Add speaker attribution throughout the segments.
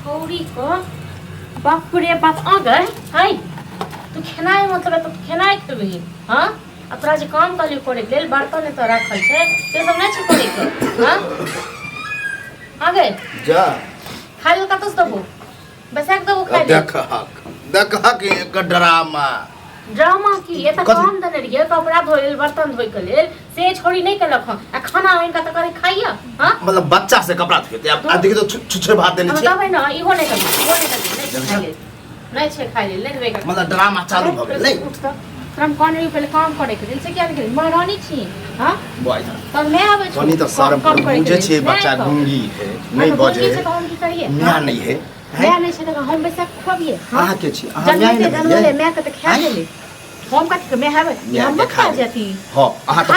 Speaker 1: छौरी को बाप रे बाप आ गए है तू खेनाई मतलब तो खेनाई खेबही हां आ तोरा जे काम कली करे लेल बर्तन तो रखल छै से सब नै छै करे के हां आ गए
Speaker 2: जा
Speaker 1: खाइल कतस दबो बैसाक दबो खाइ
Speaker 2: देख के एक
Speaker 1: ड्रामा की ये त काम दने रिए कपड़ा धोइल बर्तन धोइ के लेल से छोड़ी नहीं केलक आ खाना इनका त करे खाइया हां
Speaker 2: मतलब बच्चा से कपड़ा धोते अब देखि तो छुछे भात देने छी
Speaker 1: बताबै न इहो नहीं कर नहीं छे खाइ लेल नहीं देबे
Speaker 2: मतलब ड्रामा चालू भ गेल नहीं
Speaker 1: तुम कौन रही पहले काम करे के दिन से क्या करे महारानी छी हां
Speaker 2: बॉय
Speaker 1: तब मैं आवे
Speaker 2: कनी तो शर्म कर मुझे छे बच्चा गूंगी है नहीं बजे
Speaker 1: से काम की करिए
Speaker 2: मैं नहीं है
Speaker 1: मैं नहीं छे त हम बैसा खुआबिए
Speaker 2: हां के छी हां मैं
Speaker 1: नहीं मैं के त खा लेले हम कथि के मैं हवे हम मत खा जाती
Speaker 2: हां अहाँ त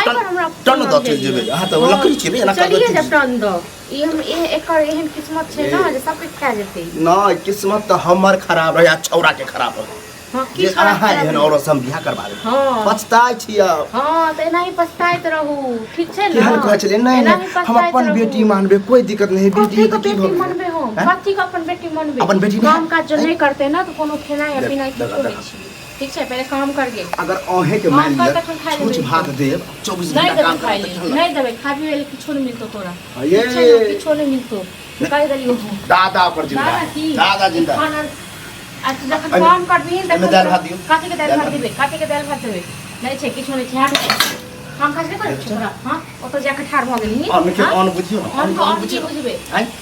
Speaker 2: टन द चल जेबे अहाँ त लकड़ी छी ना
Speaker 1: चलिए जब टन द ई हम एकर एहन किस्मत छे ना जे सब कुछ खा जेते
Speaker 2: ना किस्मत त हमर खराब रहे छौरा के खराब रहे
Speaker 1: हां की
Speaker 2: अहाँ एहन औरत से हम बियाह करबा ले
Speaker 1: हां
Speaker 2: पछताई छी अब
Speaker 1: हां त एनाही पछताइत रहू ठीक छै ना
Speaker 2: केहन कहै छले नहीं हम अपन बेटी मानबे कोई दिक्कत नहीं बेटी तो की भऽ
Speaker 1: मानबे हम कथि के अपन बेटी मानबे
Speaker 2: अपन बेटी
Speaker 1: काम काज जो नहीं करते ना तो कोनो खेना या पीना कुछ नहीं छी ठीक छै पहले काम करिए
Speaker 2: अगर ओहे के मान ले कुछ भात देब 24 घंटा काम कर
Speaker 1: नहीं देबे खाबी वाले किछो नहीं मिलतो तोरा
Speaker 2: ये
Speaker 1: किछो नहीं मिलतो कह दलियो
Speaker 2: दादा पर जिंदा दादा जिंदा
Speaker 1: अच्छा जब काम करबी त
Speaker 2: दाल भात दियो
Speaker 1: काटी के दाल भात देबे काटी के दाल भात देबे नहीं छै किछो नहीं छै काम काज नहीं करे छोरा हां ओ तो जाके ठाड़ भ गेली
Speaker 2: और के ऑन बुझियो
Speaker 1: ऑन बुझबे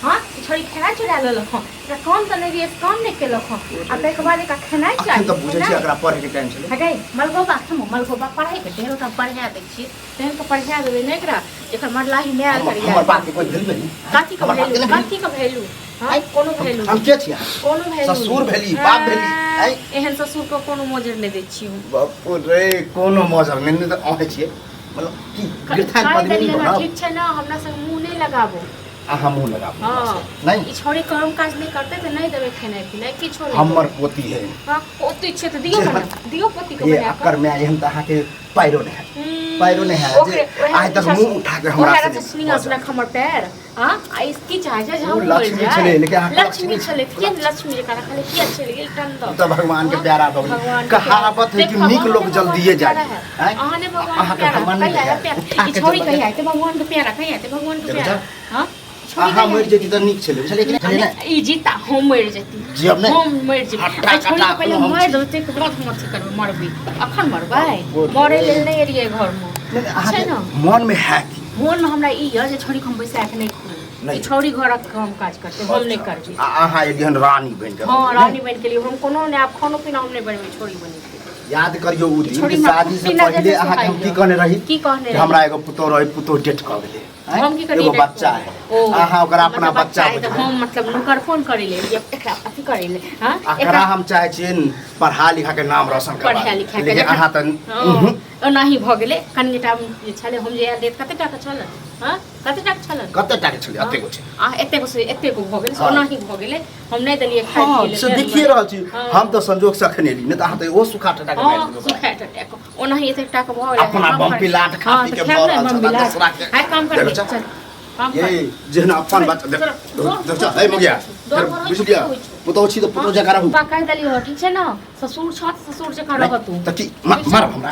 Speaker 1: हां छोरी खेना चुरा लेलक त काम त नहीं काम नहीं केलक आ तै के बाद का खेना चाहिए
Speaker 2: तो बुझे छी अगर पढ़े के टाइम छले
Speaker 1: हटै मलगोबा मलगोबा पढ़ाई के ढेरो त पढ़ा दै छी तेन को पढ़ा देबे नहीं एकरा एकर मरलाही में आल करिया
Speaker 2: हमर बात के कोई भेल नहीं
Speaker 1: काठी का वैल्यू हां कोनो वैल्यू
Speaker 2: हम के छी
Speaker 1: कोनो वैल्यू
Speaker 2: ससुर भेली बाप भेली
Speaker 1: एहन ससुर को कोनो मोजर नहीं दै छी
Speaker 2: बाप रे कोनो मोजर नहीं त आहे छी मतलब की गिरथान पद नहीं बना
Speaker 1: ठीक छै ना हमरा से मुंह नहीं लगाबो
Speaker 2: आहा मुंह लगाबो
Speaker 1: हां
Speaker 2: नहीं
Speaker 1: ई छोरी काम काज नहीं करते त नहीं देबे खाना पीना की छोरी
Speaker 2: हमर पोती है
Speaker 1: हां पोती छै त दियो बना दियो पोती को
Speaker 2: ये
Speaker 1: बना
Speaker 2: अकर में एहन त आहा के पैरो नहीं है पैरो नहीं है जे आज तक मुंह उठा के हमरा
Speaker 1: से स्निंगा से हमर पैर हां आ इसकी चाहे जे हम
Speaker 2: लक्ष्मी छले लेकिन आहा
Speaker 1: लक्ष्मी छले के लक्ष्मी जे करा खाली की छले गेल टन दो
Speaker 2: तो भगवान के प्यारा भगवान कहावत है कि नीक लोग जल्दी जाए
Speaker 1: आहा ने भगवान के प्यारा ई छोरी कहिया ते भगवान के प्यारा कहिया ते भगवान के प्यारा हां
Speaker 2: आहा मर जेती त नीक छले बुझले कि नहीं
Speaker 1: ई जीता हम मर जेती
Speaker 2: जी अब नहीं
Speaker 1: हम मर जेती आ छोरी के पहले मर दो ते के बाद हम अथी करब मरबी अखन मरबै मरे लेल नहीं एरिए घर में
Speaker 2: छै ना मन में है कि
Speaker 1: मन में हमरा ई है जे छोरी हम बैसा के नहीं छोरी घर के काम काज करते हम नहीं करबी
Speaker 2: आहा एहन रानी बन के
Speaker 1: हां रानी बन के लिए हम कोनो ने आप खानो पीना हम नहीं बनबे छोरी बनी
Speaker 2: याद करियो उ दिन शादी से पहले आहा हम की कहने रही हमरा एगो पुतो रही पुतो डेट क गेले
Speaker 1: हम की करी
Speaker 2: एगो बच्चा है आहा ओकरा अपना बच्चा
Speaker 1: है हम मतलब नौकर फोन करे ले एकरा अथी करे ले हां
Speaker 2: एकरा हम चाहे छिन पढ़ा लिखा के नाम रोशन करबा
Speaker 1: पढ़ा लिखा के
Speaker 2: लेकिन आहा त
Speaker 1: ओनाही भ गेले कनिटा छले हम जे देत कते टाका छल हां कते टाका छले
Speaker 2: अते को छै
Speaker 1: आ एते को भ गेले ओनाही भ गेले हम नहीं दलिए खाइ के
Speaker 2: से देखिए रहल छी हम तो संजोग से अखने ली नहीं त आहा त ओ सुखा टटा के मार देबो
Speaker 1: सुखा टटा को ओनाही एते टाका भ गेले
Speaker 2: अपना बम पिलाट खा पी के भर दूसरा के
Speaker 1: हाय काम कर चल
Speaker 2: ये जेना अपन बात देख ए मगिया बुझ लिया पुतो छी तो पुतो जका रहू
Speaker 1: बा कह दली हो ठीक छै ना ससुर छत ससुर जका रह तू
Speaker 2: त की मार हमरा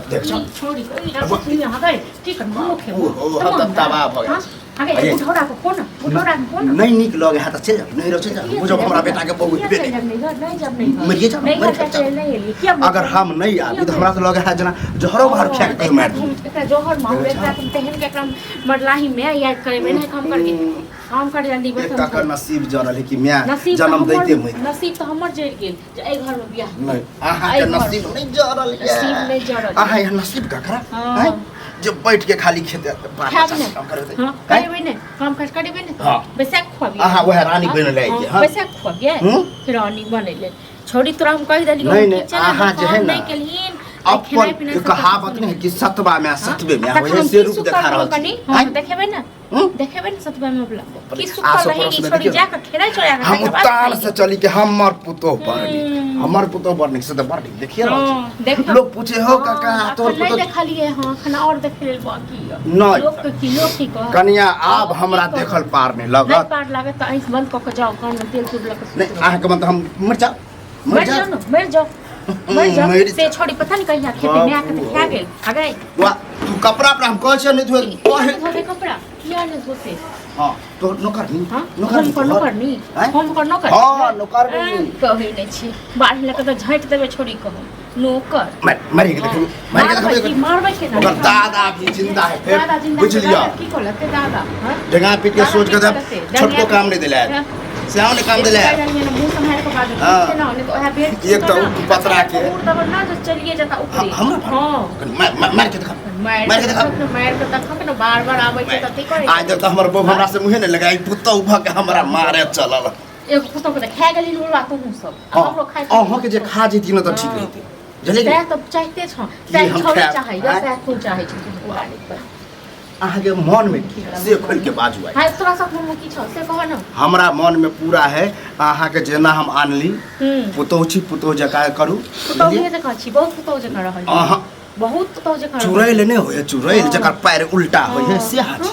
Speaker 2: देख
Speaker 1: छोड़ी कोई ना सुनी हगै ठीक है मुख है
Speaker 2: ओ तबा भ गेल
Speaker 1: हगै उठौरा को कोन
Speaker 2: नहीं निक लगे हां त चल जा नहीं रह चल जा मुझे हमरा बेटा के बहु बेटे
Speaker 1: नहीं जब नहीं
Speaker 2: मरिए जा नहीं अगर हम नहीं आबी तो हमरा तो लगे है जना जहरो भर फेंक के मार दू
Speaker 1: एकरा जोहर मार एकरा तुम तेहन के एकरा मरलाही में याद करे में नहीं काम करके काम कर जल्दी बस
Speaker 2: का नसीब जानल है कि मैं जन्म देते मैं
Speaker 1: नसीब तो हमर जड़ गेल जे ए घर में बियाह
Speaker 2: नहीं आहा के नसीब नहीं जरल
Speaker 1: नसीब नहीं जरल
Speaker 2: आहा ये नसीब का करा है जब बैठ के खाली खेते काम करते
Speaker 1: हां करबे ने काम काज करबे ने बैसाख खुआबी
Speaker 2: आहा वह रानी बन ले हां
Speaker 1: बैसाख खुआबी फिर रानी बन ले छोड़ी तोरा हम कह दली
Speaker 2: नहीं आहा जे है ना
Speaker 1: नहीं केलिन
Speaker 2: अपन कहावत नहीं कि सतबा में सतबे में वही से रूप दिखा रहल
Speaker 1: छी हम देखेबे ना देखेबे न सतबे में बोला कि
Speaker 2: आसो
Speaker 1: सुखल रही
Speaker 2: पड़ोस में
Speaker 1: छोड़ी
Speaker 2: देखियो।
Speaker 1: जाकर खेला चढ़ा के
Speaker 2: हम ताल से चली के हमर पुतो बरनी हमर पुतो बरनी से तो बरनी देखिए ना लोग पूछे हो काका तोर
Speaker 1: नहीं
Speaker 2: पुतो
Speaker 1: देखा लिए हां खाना और देख ले बाकी
Speaker 2: नहीं
Speaker 1: लोग के किलो की कह
Speaker 2: कनिया आब हमरा देखल पार नहीं
Speaker 1: नहीं
Speaker 2: लगत
Speaker 1: पार लागे तो ऐस बंद क के जाओ कान में तेल तुर लगे
Speaker 2: नहीं आह के मतलब हम मर जा
Speaker 1: मर जाओ ना मर जाओ मर जाओ
Speaker 2: मर
Speaker 1: से छोड़ी पता नहीं कहिया खेते में आके खा गेल आ गए
Speaker 2: वाह तू कपड़ा पर हम कह छ नहीं धोए कहे
Speaker 1: धोबे कपड़ा किया ने धोते
Speaker 2: हां तो नौकर नहीं
Speaker 1: हां हम कर नौकर नहीं हम कर नौकर
Speaker 2: हां नौकर नहीं
Speaker 1: कहे नहीं छी बाढ़ लगे तो झट देबे छोड़ी कहो नौकर
Speaker 2: मरी के देखो मरी के देखो
Speaker 1: मारबे के ना
Speaker 2: ओकर दादा भी जिंदा है
Speaker 1: दादा
Speaker 2: फिर
Speaker 1: जिंदा
Speaker 2: बुझ लिया
Speaker 1: की कोलते दादा हां
Speaker 2: जगह पीट के सोच के तब छोटको काम नहीं दिला श्याम ने काम दिला
Speaker 1: मुंह संभाल के बाद
Speaker 2: हाँ।
Speaker 1: ना नहीं तो ओहे बेट
Speaker 2: एक तो पतरा के
Speaker 1: तब ना जो चलिए जाता ऊपर
Speaker 2: हम
Speaker 1: हां
Speaker 2: मार के दिखा
Speaker 1: मार के तक ना बार-बार आबै छै तते करे
Speaker 2: आज तक हमर बहू हमरा से मुहे नहीं लगाई पुतो उभा के हमरा मारे चलल
Speaker 1: एक पुतो के खा गेली उड़वा तो हम सब हमरो खाइ
Speaker 2: अहाँ के जे खा जेती न त ठीक रहिते जले
Speaker 1: से तो चाहते छ से छोड़े चाहे या से खून चाहे छ उड़ाले पर
Speaker 2: अहाँ के मन में की से खोल के बाजू आई
Speaker 1: हां तोरा सब मन में की छ से कह न
Speaker 2: हमरा मन में पूरा है अहाँ के जेना हम आनली पुतो जका करू
Speaker 1: पुतो के जका छी बहुत पुतो जका रहल
Speaker 2: अहाँ
Speaker 1: बहुत पुतो जका
Speaker 2: चुरैल नहीं होय चुरैल जकर पैर उल्टा होय है से हाथ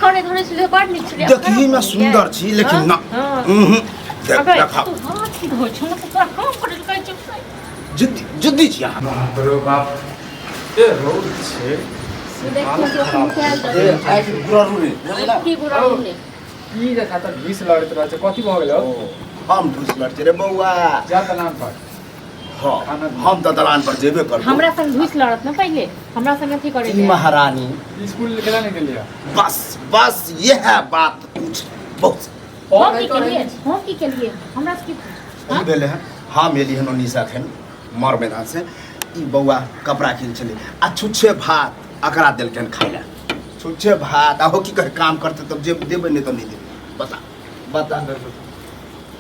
Speaker 1: करे धरे छले बड नीक छले
Speaker 2: देखही में सुंदर छी लेकिन ना देखा जिद्दी छी अहाँ
Speaker 3: बरो बाप ए रोड छे ई देखा त 20 लड़त रह छ कथि भ गेलो
Speaker 2: हम ढूस लड़ रे बौआ
Speaker 3: जा दलान पर
Speaker 2: हां हम त दलान पर जेबे करब
Speaker 1: हमरा संग घुस लड़त न पहले हमरा संग अथी करे
Speaker 2: ई महारानी
Speaker 3: स्कूल केला नहीं गेलिया
Speaker 2: बस ये है बात कुछ बहुत
Speaker 1: हम की के लिए हमरा की
Speaker 2: ई भेले है हम एली हनो निशा खन मर मैदान से ई बौआ कपड़ा किन चले आ छुच्छे भात अकरा देलकन खाइला छुच्छे भात आहो की कर काम करते तब जे देबे नहीं तो नहीं देबे बता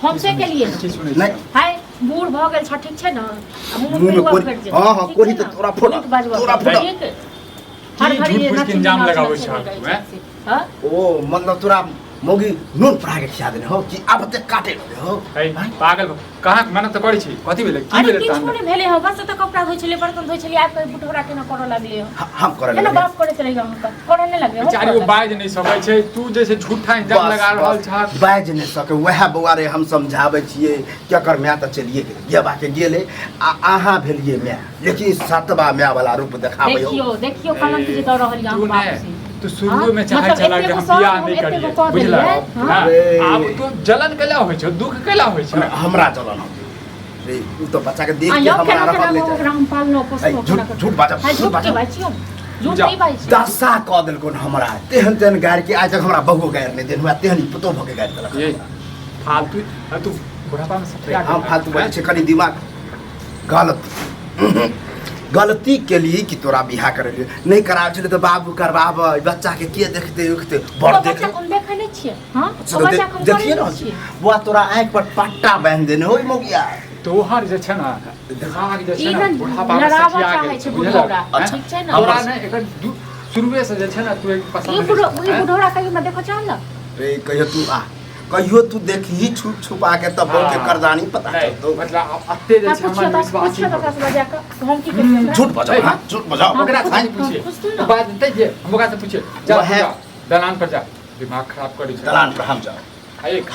Speaker 1: हम से के लिए
Speaker 2: नहीं
Speaker 1: हाय बूढ़ भ गेल छ ठीक छै न
Speaker 2: मुंह में कोरी हां कोरी तो तोरा फोड़ा
Speaker 1: हर घड़ी
Speaker 3: झूठ के इंजाम लगाबै छ
Speaker 1: हां
Speaker 2: ओ मतलब तोरा मोगी नून पड़ा के खिया देने हो कि अब ते काटे लगे हो
Speaker 3: पागल कहाँ मेहनत तो करै छी कथि भेले की भेले
Speaker 1: तान छोड़े भेले हो बस तो कपड़ा धोइ छले बर्तन धोइ छले आप बुटोरा के न करऽ लागले हो
Speaker 2: हम करे
Speaker 1: ना बाप करे चले हम करे नहीं लगे
Speaker 3: बेचारी वो बाज नहीं सकै छै तू जैसे झूठा इंजाम लगा रहल छ
Speaker 2: बाज नहीं सके वह बौआ रे हम समझाबै छियै केकर मैं त चलिए गेल गेबा के गेले आहा भेलिए मैं लेकिन सतबा मैं वाला रूप देखाबै हो
Speaker 1: देखियो कलम की दौड़ रहल यहां बाप से
Speaker 3: तो शुरू में चाहे चला के हम बियाह नहीं करिए बुझला अब तो जलन केला होय छ दुख केला होय छ
Speaker 2: हमरा जलन हो रे उ तो बच्चा के देख के हमरा रहल ले
Speaker 1: हम पालनो पोसनो
Speaker 2: झूठ बाजा झूठ बाजा
Speaker 1: झूठ नहीं बाई
Speaker 2: दशा क देलकोन हमरा तेहन तेहन गार के आज तक हमरा बहु गार नहीं देन हुआ तेहन पुतो भके गार देलक
Speaker 3: ये फालतू तू बुढ़ापा में सब
Speaker 2: हम फालतू बोले छे कनी दिमाग गलती के लिए कि तोरा बियाह करे नहीं करा छले तो बाबू करबाब बच्चा के के देखते उखते बड़ देख
Speaker 1: हम देखे नहीं छिए हां बच्चा हम
Speaker 2: देखिए ना बुआ तोरा आंख पर पट्टा बांध देने होय मोगिया
Speaker 3: तोहर जे छै ना दिमाग जे छै ना बुढ़ापा में
Speaker 1: लड़ावा
Speaker 3: सखिया
Speaker 1: चाहे
Speaker 3: गेल
Speaker 1: छै बुढ़ौरा ठीक छै ना
Speaker 3: हमरा ने एकर शुरुए से जे छै ना तू एक पसंद
Speaker 1: बुढ़ौरा कहियो मैं देखो चाहला
Speaker 2: रे कहियो तू देखी छुप छुपा के तब के करदानी पता
Speaker 3: तो मतलब अत्ते जे छै हमरा विश्वास
Speaker 1: हम की करिए
Speaker 2: झूठ बजाओ
Speaker 3: ओकरा खाई पूछे बात दे जे हमरा से पूछे जा दलान पर जा दिमाग खराब करी
Speaker 2: दलान पर हम जाओ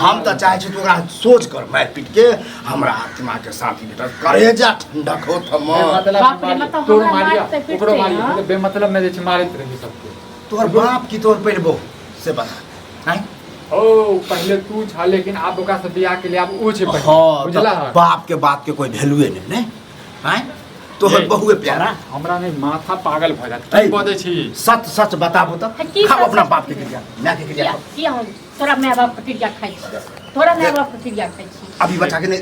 Speaker 2: हम तो चाहे छी तू ओकरा सोच कर मार पीट के हमरा आत्मा के शांति भेट करे जा ठंडा खो थम
Speaker 1: बाप रे मतलब
Speaker 3: तोर मारिया ओकरो मारिया बेमतलब में जे छै मारत रही सबके
Speaker 2: तोर बाप की तोर पेड़ बो से बता हैं
Speaker 3: ओ पहले तू छा लेकिन आप ओकरा से बियाह के लिए आप ओ छै बुझला
Speaker 2: बाप के बात के कोई वैल्यू नहीं हैं तोहर बहुए प्यारा
Speaker 3: हमरा नहीं माथा पागल भ जात की बदै छी
Speaker 2: सच बताबो त खाओ अपना बाप के क्रिया मैं के क्रिया
Speaker 1: की हम तोरा माय बाप के क्रिया खाइ छी तोरा माय बाप के क्रिया खाइ छी
Speaker 2: अभी बच्चा के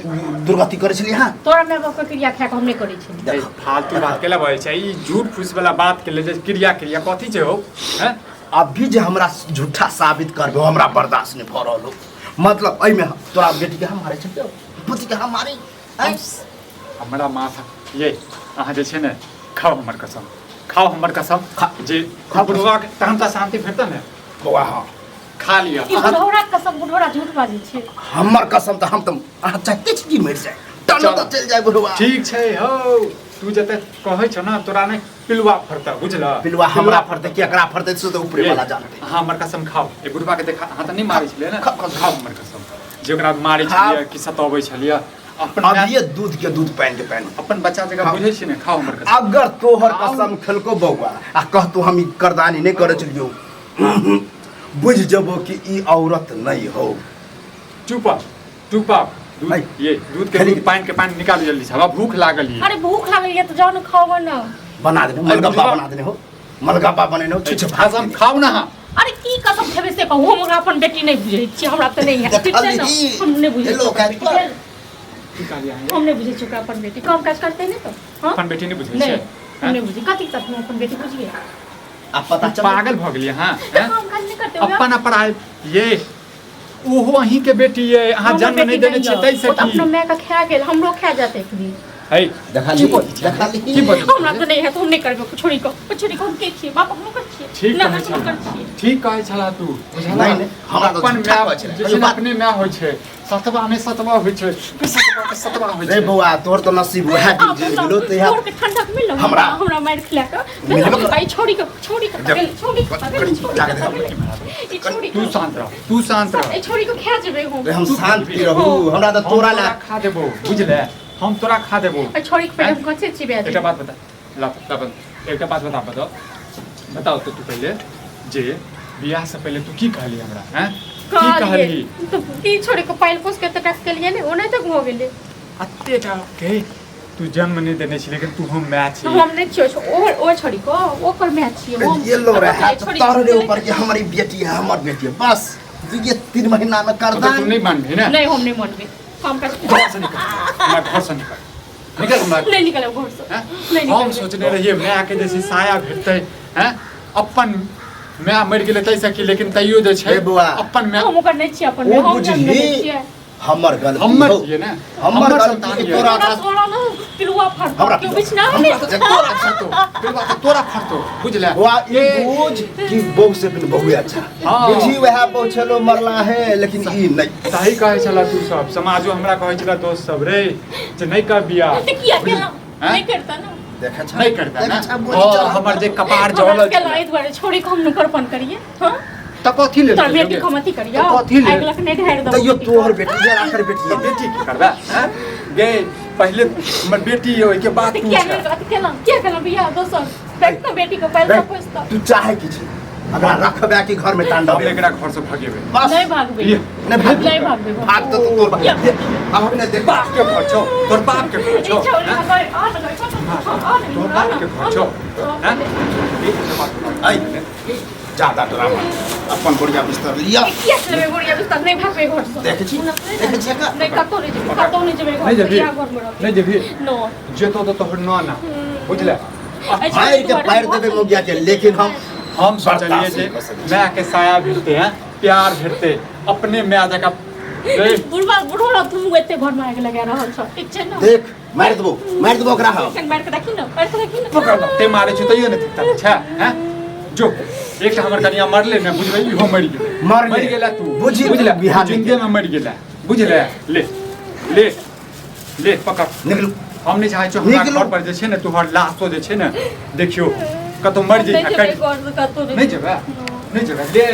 Speaker 2: दुर्गति करे छली हां
Speaker 1: तोरा माय बाप के क्रिया खा के हम नहीं करै छी
Speaker 3: फालतू बात केला भइ छै ई झूठ फूस वाला बात के ले जे क्रिया कथि छै हो हैं
Speaker 2: अभी जे हमरा झूठा साबित करबो हमरा बर्दाश्त नहीं भ रहल हो मतलब एई में तोरा बेटी के हम मारे छै पति के हम मारे
Speaker 3: हमरा माथा ये अहाँ जे छै ने खाओ हमर कसम खाओ हमर कसम
Speaker 2: खा-
Speaker 3: जे
Speaker 2: खा-
Speaker 3: बुढ़वा के तहन त शांति भेटत ने
Speaker 2: बौआ हाँ
Speaker 3: खा लिया
Speaker 1: ई बुढ़ौरा कसम बुढ़ौरा झूठ बाजै छै
Speaker 2: हमर कसम तऽ हम तऽ अहाँ चाहते छी कि मरि जाए टनो
Speaker 3: चल।
Speaker 2: तऽ चलि जाए बुढ़वा
Speaker 3: ठीक छै हौ तू जते कहै छ न तोरा नै पिलुआ फरता बुझल
Speaker 2: पिलुआ हमरा फरतै केकरा फरतै से तऽ ऊपरे वाला जानतै
Speaker 3: हाँ हमर कसम खाओ ए बुढ़वा के देखा हां त नहीं मारै छलिए ना
Speaker 2: खा- खा-
Speaker 3: खाओ हमर कसम जे ओकरा मारै
Speaker 2: खाओ।
Speaker 3: छलिए कि सताबै छलिए अपन
Speaker 2: अब ये दूध के दूध पानि के पानि
Speaker 3: अपन बच्चा जगह
Speaker 2: खाओ।
Speaker 3: बुझै छी ने खाओ हमर कसम
Speaker 2: अगर तोहर
Speaker 3: खाओ।
Speaker 2: कसम खेलको बौआ आ कहतू हम ई करदानी नहीं करे चलियो बुझ जबो कि ई औरत नहीं हो
Speaker 3: चुप दूध
Speaker 2: भाई,
Speaker 3: ये दूध के
Speaker 2: खेली-
Speaker 3: दूध पानी के पानी निकाल जल्दी से हमरा भूख लागल है
Speaker 1: अरे भूख लागल ये तो जाओ ना खाओ ना
Speaker 2: बना देने मलगप्पा
Speaker 3: बुढ़वा-
Speaker 2: बना देने हो मलगप्पा बनेने हो छुछ
Speaker 3: कसम खाओ ना हाँ
Speaker 1: अरे की कसम खेबे से कहू हम ओकरा अपन बेटी नहीं बुझै छी हमरा त नहीं है ठीक छै ना हम नहीं बुझै छी ओकरा बेटी के।
Speaker 3: की कहलिए
Speaker 1: हम नहीं बुझै छी ओकरा अपन बेटी काम काज करते नहीं तो हां
Speaker 3: अपन बेटी नहीं बुझै
Speaker 1: नहीं
Speaker 3: छै
Speaker 1: हम नहीं बुझी कथी तक हम अपन बेटी बुझिए
Speaker 2: आ पता चल
Speaker 3: पागल भ गेलिए हां
Speaker 1: काम काज नहीं करते
Speaker 3: अपन अपराध ये ओहो अहीं के बेटी ये अहाँ जन्म नहीं देने छियै तै से
Speaker 1: अपना
Speaker 3: की
Speaker 1: माय का खा गेल हमरो खा जाते एक दिन
Speaker 3: है
Speaker 2: देखा
Speaker 3: की
Speaker 2: ली
Speaker 3: बोल-
Speaker 2: देखा ली
Speaker 3: की बोल-
Speaker 1: हमरा तो नहीं है तो हम नहीं करबे छोड़ी को हम के छिए बाप हम कर छिए
Speaker 3: ठीक
Speaker 1: ना
Speaker 3: कहै
Speaker 1: हम कर
Speaker 3: छला
Speaker 1: छिए
Speaker 3: ठीक कहै छला तू बुझला
Speaker 2: नहीं, नहीं, हमरा तो
Speaker 3: अपन
Speaker 2: झूठा
Speaker 3: माय
Speaker 2: कहै छलै।
Speaker 3: जे छै अपने माय होइ छै सतवा में सतवा होइ छै सतवा के सतवा होइ
Speaker 2: रे
Speaker 3: छै
Speaker 2: बौआ तोहर तो नसीब वह दिन जे गेलो ते
Speaker 1: तोर के ठंडक मिल हमरा मार खिला के भाई छोड़ी के छोड़ी के
Speaker 3: तू शांत रह तू शांत रह
Speaker 1: ए छोड़ी को खा जेबे हम
Speaker 2: रे हम शांत रहू हमरा तो तोरा ला
Speaker 3: खा देबो बुझले हम तोरा खा देबो
Speaker 1: ए छोड़ी के पहले हम कसे छिबे
Speaker 3: एकटा बात बता ला एकटा बात बताओ तो तू पहले जे बियाह से पहले तू की कहली हमरा हैं की कहली
Speaker 1: तो की छोड़ी को पाइल पोस के तक के लिए ने ओने तक हो गेले
Speaker 3: अत्ते टा के तू जन्म नहीं देने छी लेकिन तू हम मैच छी
Speaker 1: हम नहीं छियो ओ छोड़ी को ओकर मैच छिए हम
Speaker 2: ये लो रहा तोरे ऊपर कि हमारी बेटी है हमर बेटी है बस ये 3 महीना में कर
Speaker 3: तो
Speaker 2: दा
Speaker 3: तू नहीं मानबी ना
Speaker 1: नहीं हम नहीं मानबे काम का
Speaker 3: घर से निकल हमारा घर से निकल हमरा
Speaker 1: नहीं निकले घर से
Speaker 3: हैं?
Speaker 1: नहीं
Speaker 3: हम
Speaker 1: निकले
Speaker 3: सोचने रहिए मैं के जैसे साया भेटते हैं अपन मैं मर गेले तैसे की लेकिन तैयो जे छै
Speaker 2: रे बौआ।
Speaker 3: अपन मैं
Speaker 1: हम ओकर नहीं छिए अपन
Speaker 2: ओ
Speaker 1: हम जन्म
Speaker 2: बुझही
Speaker 1: नहीं छिए
Speaker 2: हमर गलती
Speaker 3: हमर
Speaker 2: हो।
Speaker 3: छिए ना
Speaker 2: हमर गलती
Speaker 3: संतान
Speaker 2: के
Speaker 3: ये।
Speaker 2: तोरा
Speaker 1: हमरा थोड़ा ना पिलुआ फड़
Speaker 2: हमरा
Speaker 1: के बीच ना
Speaker 2: हमरा
Speaker 1: में
Speaker 3: तोरा फरतो बिलवा तो तोरा फरतो बुझले
Speaker 2: बौआ ये बुझ कि बहू से बिन बहु अच्छा
Speaker 3: हाँ।
Speaker 2: बुझी वह बहु छलो मरला है लेकिन ई नहीं
Speaker 3: सही कहै छला तू सब समाजो हमरा कहै छला दोस्त सब रे जे नहीं कर बिया
Speaker 1: तो किया केला
Speaker 3: हैं?
Speaker 1: नहीं करता ना
Speaker 2: देखा छ
Speaker 3: नहीं करता ना
Speaker 2: देखा छ,
Speaker 3: और हमर जे कपार
Speaker 1: हमरा
Speaker 3: जौल
Speaker 1: केला इस बारे छोड़ी को हम नौकरपन करिए हां
Speaker 3: त कथि ले
Speaker 1: तोर बेटी को मत करिए
Speaker 3: तो कथी ले?
Speaker 1: अगला के नहीं ढेर दो
Speaker 2: तैयो तोहर बेटी जे आखिर बेटी है
Speaker 3: बेटी की करबा हैं गे पहले हमर बेटी होय के बाद तू
Speaker 1: क्या
Speaker 3: छै
Speaker 1: केला बिया दोसर देख ना बेटी को पहले
Speaker 2: देख,
Speaker 1: पूछता
Speaker 2: तू चाहे कि छी अगर रखबे कि घर में तांडव
Speaker 3: हम एकरा घर से भागेबे
Speaker 2: बस
Speaker 1: नहीं भागबे
Speaker 3: ये,
Speaker 2: नहीं भाग
Speaker 1: नहीं भागबे
Speaker 2: भाग तो तोर बाप
Speaker 1: या।
Speaker 2: अब हमने देख
Speaker 3: बाप के घर छौ तोर बाप के घर छौ
Speaker 1: छोड़ी
Speaker 3: हैं?
Speaker 1: गए आ गए
Speaker 3: तोर बाप के घर छौ हैं?
Speaker 2: आई ज्यादा ड्रामा अपन बढ़िया बिस्तर लिया
Speaker 1: यस ले गुड़िया बिस्तर नहीं भागबे घर से
Speaker 2: देखे छी देखे छी का
Speaker 1: नहीं कतो नहीं जेबे कतो नहीं जेबे
Speaker 3: नहीं
Speaker 1: घर
Speaker 3: जेबी
Speaker 1: से या घर में रह
Speaker 3: नहीं जेबी
Speaker 1: नो
Speaker 3: जेतो तो तोहर न ना बुझले
Speaker 2: मार के पैर देबे मुगिया के लेकिन हम
Speaker 3: सोचलिए जे मैं के साया भेटते हैं प्यार भेटते अपने मैं जगह
Speaker 1: बुढ़वा बुढ़वा तुम एते घर में आगे लगा रहल छ ठीक छै ना
Speaker 2: देख मार देबो ओकरा हम
Speaker 1: कन मार के देखी ना मार के देखी ना
Speaker 3: पकड़ ते मारे छ तैयो नहीं थिकता अच्छा हैं जो एकटा हमर कनिया मरले ने बुझबै इहो मरि गेलै
Speaker 2: मर
Speaker 3: मरि गेला तू
Speaker 2: बुझी
Speaker 3: बुझले
Speaker 2: बिहार में
Speaker 3: जिंदगी में मरि गेला बुझले ले ले ले पकड़
Speaker 2: निकलू
Speaker 3: हम नहीं चाहै छौ हमरा
Speaker 2: निकलू।
Speaker 3: घर पर जे छै ने तोहर लाशो जे छै ने देखियो कतौ मर
Speaker 1: नहीं
Speaker 3: जाइ
Speaker 1: जेबे घर से कतो
Speaker 3: नहीं जेबे नहीं जेबे ले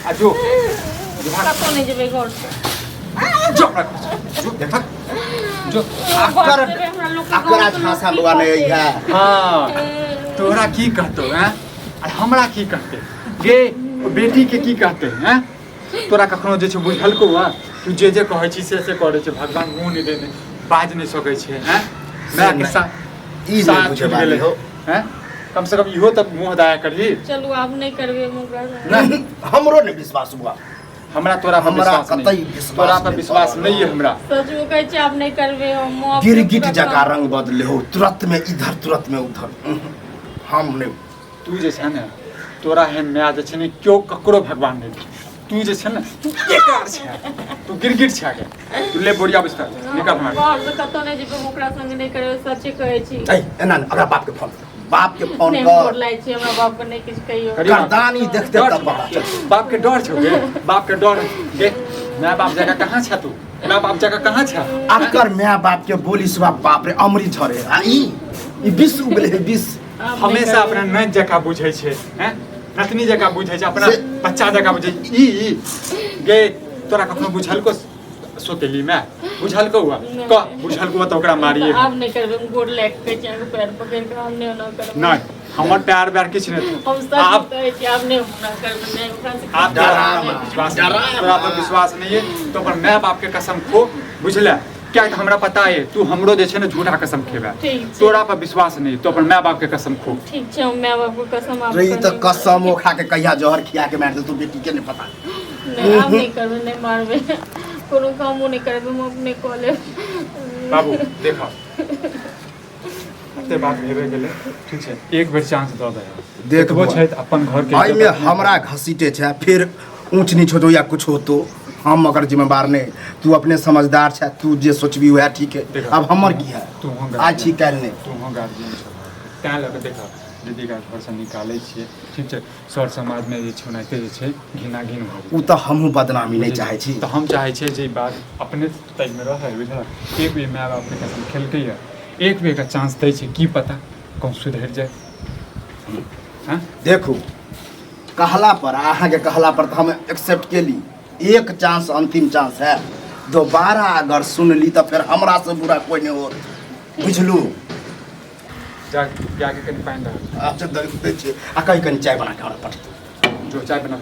Speaker 3: आ जो
Speaker 1: कतो नहीं जेबे घर से
Speaker 3: जो जो देख जो
Speaker 2: आकर
Speaker 1: जेबे हमरा लोग के
Speaker 2: आकर
Speaker 1: घर
Speaker 2: आज
Speaker 1: से
Speaker 2: खासा
Speaker 1: लोग
Speaker 2: बुआ नहीं
Speaker 1: की
Speaker 2: है
Speaker 3: हाँ तोरा की कहतो हैं आ हमरा की कहते गे बेटी के की कहते हैं तोरा कखनो जे छै बुझलको हुआ तू जे जे कहै छी से करे छै भगवान मुंह नहीं देने बाज नहीं सकै छै हैं मैं के साथ
Speaker 2: ई नहीं बुझे वाली हो
Speaker 3: हैं कम से कम इहो तब मुंह दाया करही
Speaker 1: चलू आब नहीं करबे मुकरा
Speaker 3: नहीं
Speaker 2: हमरो नहीं विश्वास हुआ
Speaker 3: हमरा तोरा पर
Speaker 2: हमरा
Speaker 3: विश्वास
Speaker 2: कतई
Speaker 3: नहीं
Speaker 2: विश्वास
Speaker 3: तोरा पर
Speaker 2: नहीं
Speaker 3: विश्वास
Speaker 2: पड़ल।
Speaker 3: नहीं है हमरा
Speaker 1: सच वो कहै छै आब नहीं करबे हम अब
Speaker 2: गिरगिट जगह रंग बदले हो तुरंत में इधर तुरंत में उधर हम नहीं
Speaker 3: तू जे छै ने तोरा एहन माय जे छै ने क्यों ककरो भगवान नहीं दै। तू जे छै ने तू बेकार छै तू गिरगिट छै गे तू ले बोरिया बिस्तर निकल हमरा
Speaker 1: घर से कतो नहीं जेबे मुकरा संग नहीं करबे सच्चे कहै छी
Speaker 2: ऐ एना नहीं, अगर बाप के फोन बाप के फोन
Speaker 1: नहीं
Speaker 2: कर
Speaker 1: बोल लाई छी हमरा बाप को नहीं कुछ कहियो
Speaker 3: करियो।
Speaker 2: गर्दानी देखते
Speaker 3: डर
Speaker 2: तब पता
Speaker 3: छौ?
Speaker 2: चल
Speaker 3: बाप के डर छौ गे बाप के डर गे माय बाप जगह कहाँ छ तू माय बाप जगह कहाँ छ
Speaker 2: आकर माय बाप के बोली सुबह बाप रे अमृत झरे आ ई विष उगले विष
Speaker 3: हमेशा अपना नैत जगह बुझै छै हैं नतनी जगह बुझै छै अपना बच्चा जगह बुझै ई गे तोरा कखनो बुझलको सोतेली में बुझलको हुआ कह बुझलको हुआ तो ओकरा मारिए
Speaker 1: आप नहीं करबे हम गोड़ लेक के चाहे पैर पकड़ के हम नहीं ना करबे
Speaker 3: नहीं हमर प्यार प्यार किछ नहीं
Speaker 1: हम सब
Speaker 3: आप
Speaker 1: कहै छी आप नहीं ना करबे नहीं ओकरा से
Speaker 3: आप तोरा पर विश्वास नहीं है तो पर माय बाप के कसम खो बुझले क्या हमरा पता है तू हमरो जे छै ने झूठा कसम खेबे
Speaker 1: ठीक छै।
Speaker 3: तोरा पर विश्वास नहीं तो पर माय बाप के कसम खो
Speaker 1: ठीक छै हम माय बाप को कसम आप
Speaker 2: रही तो कसम खा के कहिया जहर खिया के मार दे तू बेटी के नहीं पता
Speaker 1: नहीं आप नहीं करबे नहीं मारबे कोनो काम नहीं करबे हम अपने को ले
Speaker 3: बाबू देखा ते बात भेबे गेले ठीक छै एक बेर चांस द दे
Speaker 2: देखबो
Speaker 3: छै त अपन घर के
Speaker 2: आई में हमरा घसीटे छै फिर ऊंच नीच हो या कुछ हो तो हम अगर जिम्मेदार नहीं तू अपने समझदार छै तू जे सोचबी वह ठीक है अब हमर की है
Speaker 3: तू हो
Speaker 2: आज छी काल नहीं
Speaker 3: तू हो गार्जियन छ तैं लगे देखा दीदी का घर से निकालै छियै ठीक छै सर समाज में जे छै ओनाहिते जे छै घिना घिन भऽ
Speaker 2: उ तो हमहू बदनामी नहीं चाहे छी
Speaker 3: तो हम चाहे छियै जे ई बात अपने तय में रहे बुझल एक बेर माय बाप के कसम खेलकै या एक बेर का चांस दै छै की पता कौन सुधर जाए हाँ
Speaker 2: देखू कहला पर अहाँ के कहला पर तो हम एक्सेप्ट के ली एक चांस अंतिम चांस है दोबारा अगर सुन ली तो फिर हमरा से बुरा कोई नहीं हो बुझलू
Speaker 3: जाके कनि पानि डाल
Speaker 2: अच्छा दे छी आ कहीं कहीं चाय बना के हमरा पठ
Speaker 3: जो चाय बना